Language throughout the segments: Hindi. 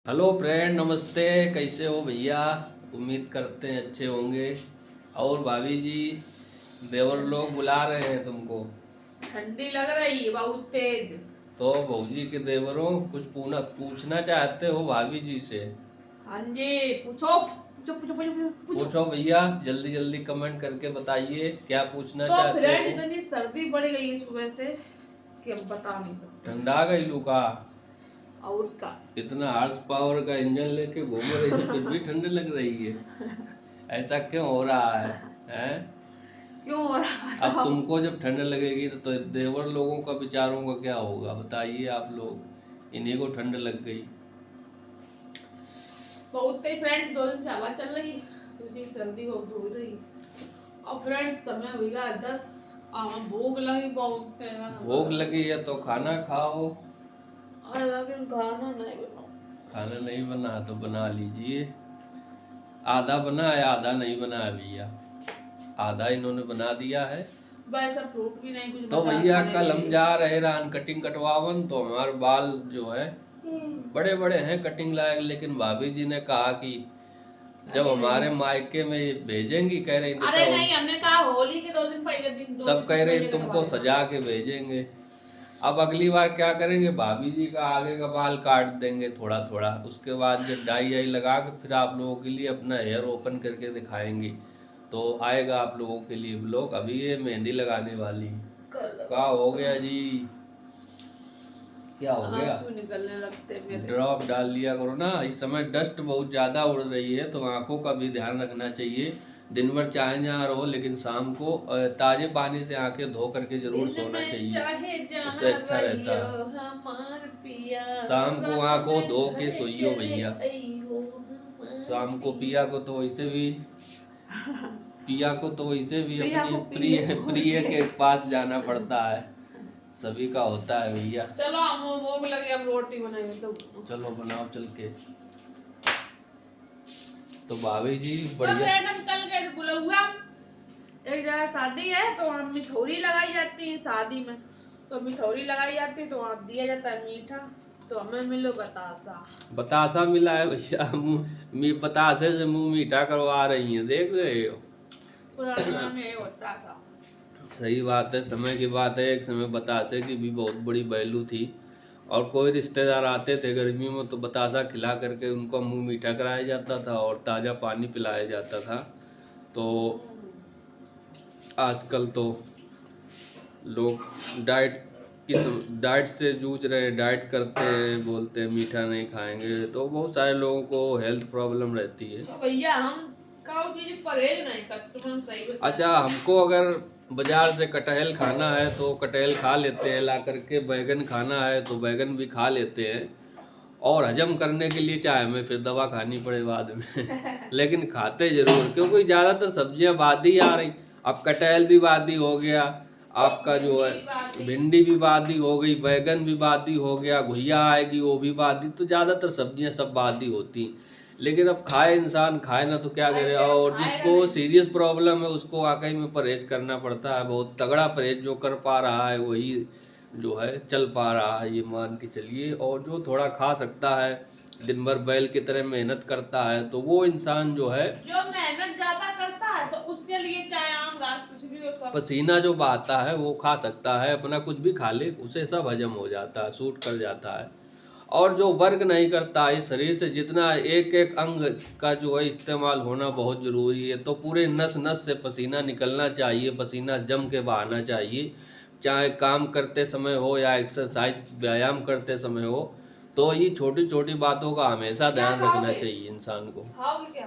हेलो फ्रेंड, नमस्ते। कैसे हो भैया? उम्मीद करते हैं अच्छे होंगे। और भाभी जी, देवर लोग बुला रहे हैं तुमको। ठंडी लग रही है बहुत तेज। तो भौजी के देवरों कुछ पूछना चाहते हो भाभी जी से? हाँ जी, पूछो पूछो पूछो पूछो पूछो। पूछो भैया, जल्दी जल्दी कमेंट करके बताइए क्या पूछना तो चाहते फ्रेंड, हो। इतनी सर्दी बढ़ गई है सुबह से कि हम बता नहीं सकते। ठंडा गई लुका। और का इतना हार्स पावर का इंजन लेके घूम रही है फिर भी ठंड लग रही है। ऐसा क्यों हो रहा है? हैं? क्यों हो रहा है अब बताओ। तुमको जब ठंड लगेगी तो देवर लोगों का विचारों का क्या होगा बताइए आप लोग। इन्हीं को ठंड लग गई। बहुत तेज फ्रेंड, 2 दिन से हवा चल रही है, उसी सर्दी हो धो रही। और फ्रेंड, समय हो गया 10। भूख लगी बहुत तेज। भूख लगी है तो खाना खाओ। और लेकिन खाना नहीं बनाओ। खाना नहीं बना तो बना लीजिए। आधा बना है, आधा नहीं बना है भैया। आधा इन्होंने बना दिया है। वैसा फ्रूट भी नहीं कुछ तो बचा भैया खाने कल के हम लिए। जा रहे रान कटिंग कटवावन, तो हमारे बाल जो है बड़े बड़े हैं कटिंग लायक, लेकिन भाभी जी ने कहा कि जब अरे हमारे नहीं, मायके में भेजेंगी, कह रही थी अरे तब नहीं, हमने कहा होली के 2 दिन पहले दो तब दिन कह रही पहले तुमको कटवा सजा के भेजेंगे। अब अगली बार क्या करेंगे, भाभी जी का आगे का बाल काट देंगे थोड़ा थोड़ा, उसके बाद जब डाई आई लगा के फिर आप लोगों के लिए अपना हेयर ओपन करके दिखाएंगे। तो आएगा आप लोगों के लिए ब्लॉग। अभी ये मेहंदी लगाने वाली। क्या हो गया जी? क्या हो गया? आंसू निकलने लगते मेरे। ड्रॉप डाल लिया करो ना। इस समय डस्ट बहुत ज़्यादा उड़ रही है तो आंखों का भी ध्यान रखना चाहिए। दिन भर चाहे जहाँ रहो, लेकिन शाम को ताजे पानी से आंखें धो करके जरूर दिन सोना में चाहिए। चाहे उससे जहाँ अच्छा रहता रहियो है। हमार पिया, शाम को रात आंखों में धो के घर सोइयो चले भैया। आइयो हमार शाम को पिया। पिया को तो वैसे भी पिया को तो वैसे भी पिया अपनी को पी प्रिय ले प्रिय के पास जाना पड़ता है। सभी का होता है भैया। चलो, हम भूख लगी, अब रोटी बनाएंगे तो। चलो बनाओ चल के। तो भाभी जी तो बढ़िया। फ्रेंड, हम कल गए थे बुलौआ। एक जगह शादी है तो वहाँ मिठौरी लगाई जाती है शादी में। तो मिठौरी लगाई जाती है तो वहाँ दिया जाता है मीठा। तो हमें मिलो बतासा। बतासा मिला है भैया। बतासे से मुंह मीठा करवा रही हैं, देख रहे हो। पुराने समय में ये होता था। सही बात है, समय की बात है। एक समय बतासे की भी बहुत बड़ी वैल्यू थी। और कोई रिश्तेदार आते थे गर्मी में तो बतासा खिला करके उनको मुंह मीठा कराया जाता था और ताज़ा पानी पिलाया जाता था। तो आजकल तो लोग डाइट डाइट से जूझ रहे हैं, डाइट करते हैं, बोलते हैं मीठा नहीं खाएंगे, तो बहुत सारे लोगों को हेल्थ प्रॉब्लम रहती है। तो भैया, हम काउ चीज परहेज नहीं करते, तुम सही बता। अच्छा, हमको अगर बाजार से कटहल खाना है तो कटहल खा लेते हैं ला करके, बैगन खाना है तो बैगन भी खा लेते हैं। और हजम करने के लिए चाहे हमें फिर दवा खानी पड़े बाद में लेकिन खाते जरूर, क्योंकि ज़्यादातर सब्जियां बादी आ रही। अब कटहल भी बादी हो गया, आपका जो है भिंडी भी बादी हो गई, बैगन भी बादी हो गया, घुइया आएगी वो भी बादी, तो ज़्यादातर सब्जियां सब बादी होती। लेकिन अब खाए इंसान, खाए ना तो क्या करे। और जिसको सीरियस प्रॉब्लम है उसको वाकई में परहेज करना पड़ता है, बहुत तगड़ा परहेज। जो कर पा रहा है वही जो है चल पा रहा है, ये मान के चलिए। और जो थोड़ा खा सकता है, दिन भर बैल की तरह मेहनत करता है, तो वो इंसान जो है जो मेहनत ज्यादा करता है तो उसके लिए चाहे आम घास कुछ भी हो सब। पसीना जो बहाता है वो खा सकता है, अपना कुछ भी खा ले उसे सब हजम हो जाता है, सूट कर जाता है। और जो वर्क नहीं करता इस शरीर से, जितना एक एक अंग का जो है इस्तेमाल होना बहुत ज़रूरी है, तो पूरे नस नस से पसीना निकलना चाहिए, पसीना जम के बहाना चाहिए। चाहे काम करते समय हो या एक्सरसाइज व्यायाम करते समय हो, तो ये छोटी छोटी बातों का हमेशा क्या ध्यान रखना खाओगे? चाहिए इंसान को। खाओगे क्या?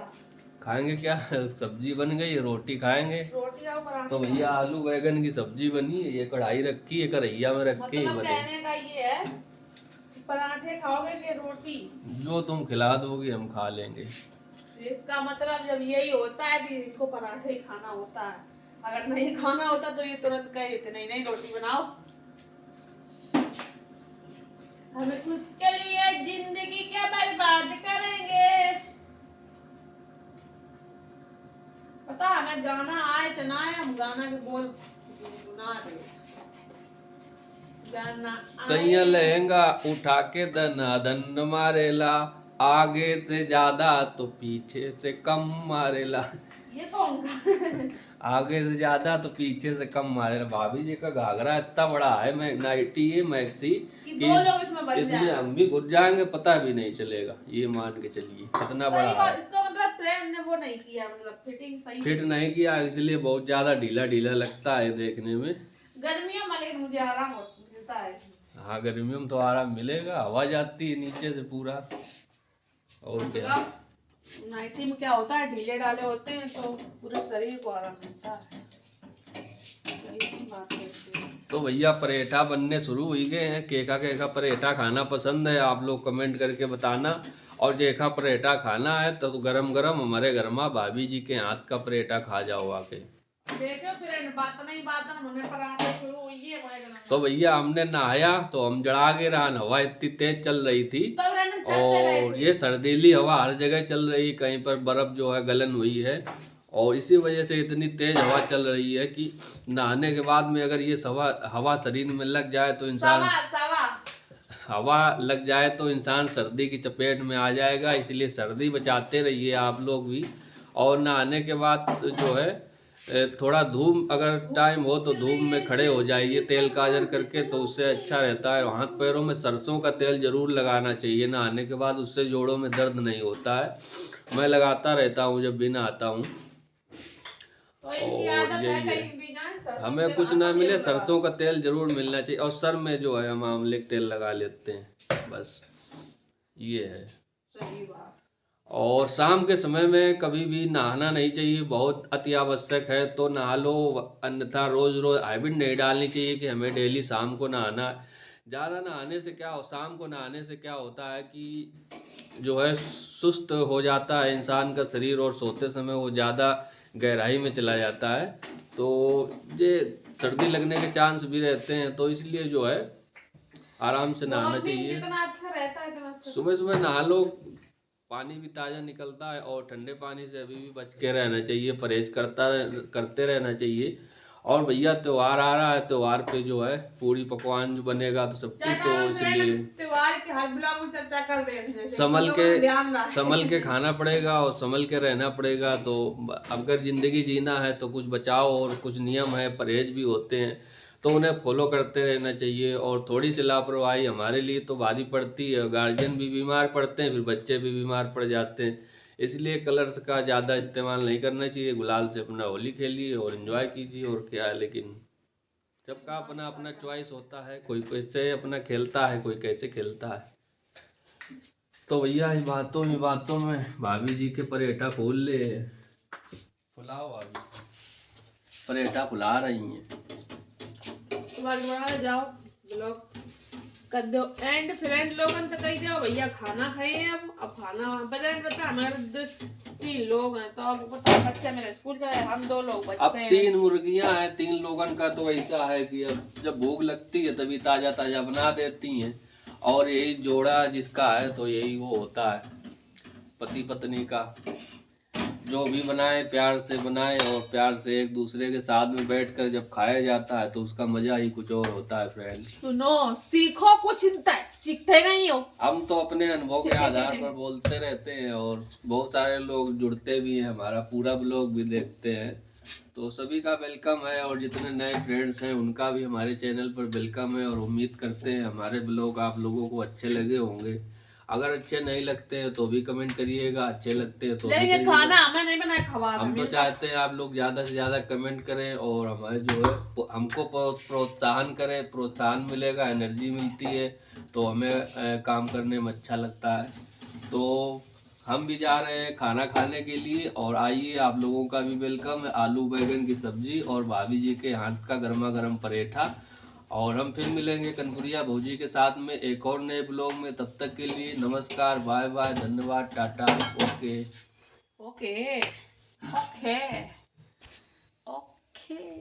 खाएंगे क्या? सब्जी बन गई, रोटी खाएंगे। रोटी और पराठे तो भैया आलू बैगन की सब्जी बनी है, ये कढ़ाई रखी है, कढ़ैया में रख के ही मतलब बने। कहने का ये है, पराठे खाओगे कि रोटी? जो तुम खिला दोगे हम खा लेंगे। इसका मतलब जब यही होता है कि इसको पराठे ही खाना होता है। अगर नहीं खाना होता तो ये तुरंत कह देते नहीं नहीं रोटी बनाओ। हम उसके लिए जिंदगी क्या बर्बाद करेंगे। पता है, हमें गाना आए चनाए, हम गाना के बोल गुनगुना दे। गाना सैया आए लहंगा उठा के दना दन मारेला, आगे से ज्यादा तो पीछे से कम मारेला। ये कौन का? आगे से ज्यादा तो पीछे से कम मारेला। भाभी जी का घाघरा इतना बड़ा है, मैं नाइटी है मैक्सी कि 2 लोग इसमें बच इसमें जाए। हम भी घुस जाएंगे, पता भी नहीं चलेगा। ये मान के चलिए कितना बड़ा सही बात, है। इसका मतलब फ्रेंड ने वो नहीं किया, मतलब फिटिंग सही फिट नहीं किया, इसलिए बहुत ज्यादा ढीला ढीला लगता है देखने में। गर्मियों में, लेकिन मुझे आराम मिलता है। हाँ, गर्मियों में तो आराम मिलेगा, हवा जाती है नीचे से पूरा। और क्या, नाइटी में क्या होता है, ढीले डाले होते हैं तो पूरे शरीर को आराम मिलता है। सही बात है। तो भैया परेठा बनने शुरू हो गए हैं। केका परेठा खाना पसंद है आप लोग कमेंट करके बताना। और जेखा परेठा खाना है तो गरम गरम हमारे घर में भाभी जी के हाथ का परेठा खा जाओ आके। देखो फ्रेंड, बात नहीं बात ना मुझे पराठे शुरू हुई है भाई। तो भैया हमने नहाया तो हम जड़ा के रहा, हवा इतनी तेज चल रही थी तो फ्रेंड हम छत पे गए और थे। ये सर्दीली हवा हर जगह चल रही, कहीं पर बर्फ जो है गलन हुई है और इसी वजह से इतनी तेज हवा चल रही है कि नहाने के बाद में अगर ये हवा शरीर में लग जाए तो इंसान हवा लग जाए तो इंसान सर्दी की चपेट में आ जाएगा। इसलिए सर्दी बचाते रहिए आप लोग भी। और नहाने के बाद जो है थोड़ा धूप अगर टाइम हो तो धूप में खड़े हो जाइए तेल काजर करके, तो उससे अच्छा रहता है। हाथ पैरों में सरसों का तेल जरूर लगाना चाहिए नहाने के बाद, उससे जोड़ों में दर्द नहीं होता है। मैं लगाता रहता हूँ जब भी नहाता हूँ। तो इनकी और आदत है, यही है, कहीं भी जाए सरसों हमें तेल कुछ ना तेल मिले लगा। सरसों का तेल जरूर मिलना चाहिए। और सर में जो है हम आंवले का तेल लगा लेते हैं, बस ये है। सही बात। और शाम के समय में कभी भी नहाना नहीं चाहिए, बहुत अति आवश्यक है तो नहा लो, अन्यथा रोज रोज हैबिट नहीं डालनी चाहिए कि हमें डेली शाम को नहाना है। ज़्यादा नहाने से क्या हो, शाम को नहाने से क्या होता है कि जो है सुस्त हो जाता है इंसान का शरीर और सोते समय वो ज़्यादा गहराई में चला जाता है, तो ये सर्दी लगने के चांस भी रहते हैं। तो इसलिए जो है आराम से नहाना चाहिए। जितना अच्छा रहता है इतना अच्छा। सुबह सुबह नहा लो, पानी भी ताज़ा निकलता है और ठंडे पानी से अभी भी बच के रहना चाहिए, परहेज करते रहना चाहिए। और भैया त्योहार आ रहा है, त्योहार पे जो है पूरी पकवान जो बनेगा तो सब कुछ, तो इसलिए त्योहार के हर ब्लॉग में चर्चा कर रहे हैं, संभल के खाना पड़ेगा और संभल के रहना पड़ेगा। तो अगर ज़िंदगी जीना है तो कुछ बचाव और कुछ नियम है, परहेज भी होते हैं, तो उन्हें फॉलो करते रहना चाहिए। और थोड़ी सी लापरवाही हमारे लिए तो भारी पड़ती है, गार्जियन भी बीमार पड़ते हैं, फिर बच्चे भी बीमार पड़ जाते हैं। इसलिए कलर्स का ज़्यादा इस्तेमाल नहीं करना चाहिए। गुलाल से अपना होली खेलिए और एंजॉय कीजिए, और क्या है। लेकिन सबका अपना अपना चॉइस होता है, कोई कैसे अपना खेलता है, कोई कैसे खेलता है। तो भैया ही बातों में भाभी जी के परेठा फूल ले, फुलाओ भाभी, परेठा फुला रही हैं। बना जाओ ब्लॉग कर दो एंड फ्रेंड लोगन तो कही जाओ भैया खाना खाए हैं। अब खाना बता हमारे 3 लोग हैं, तो अब पता बच्चा मेरा स्कूल जाए, हम 2 लोग बचते अब हैं। 3 मुर्गियां हैं, 3 लोगन का तो ऐसा है कि अब जब भूख लगती है तभी ताजा ताजा बना देती हैं। और यही जोड़ा जिसका है तो यही वो होता है, पति पत्नी का। जो भी बनाए प्यार से बनाए और प्यार से एक दूसरे के साथ में बैठकर जब खाया जाता है तो उसका मजा ही कुछ और होता है फ्रेंड। सुनो, सीखो कुछ, सीखते नहीं हो। हम तो अपने अनुभव के आधार पर बोलते रहते हैं और बहुत सारे लोग जुड़ते भी हैं, हमारा पूरा ब्लॉग भी देखते हैं। तो सभी का वेलकम है और जितने नए फ्रेंड्स हैं उनका भी हमारे चैनल पर वेलकम है। और उम्मीद करते हैं हमारे ब्लॉग आप लोगों को अच्छे लगे होंगे। अगर अच्छे नहीं लगते हैं तो भी कमेंट करिएगा, अच्छे लगते हैं तो भी लेकिन करिएगा। खाना हमें नहीं बनाया, खवा हम तो चाहते हैं आप लोग ज़्यादा से ज़्यादा कमेंट करें और हमारे जो है हमको प्रोत्साहन करें, प्रोत्साहन मिलेगा, एनर्जी मिलती है तो हमें काम करने में अच्छा लगता है। तो हम भी जा रहे हैं खाना खाने के लिए, और आइए आप लोगों का भी वेलकम है। आलू बैगन की सब्जी और भाभी जी के हाथ का गर्मा गर्म परेठा। और हम फिर मिलेंगे कनपुरिया भौजी के साथ में एक और नए ब्लॉग में। तब तक के लिए नमस्कार, बाय बाय, धन्यवाद, Tata, okay okay okay okay.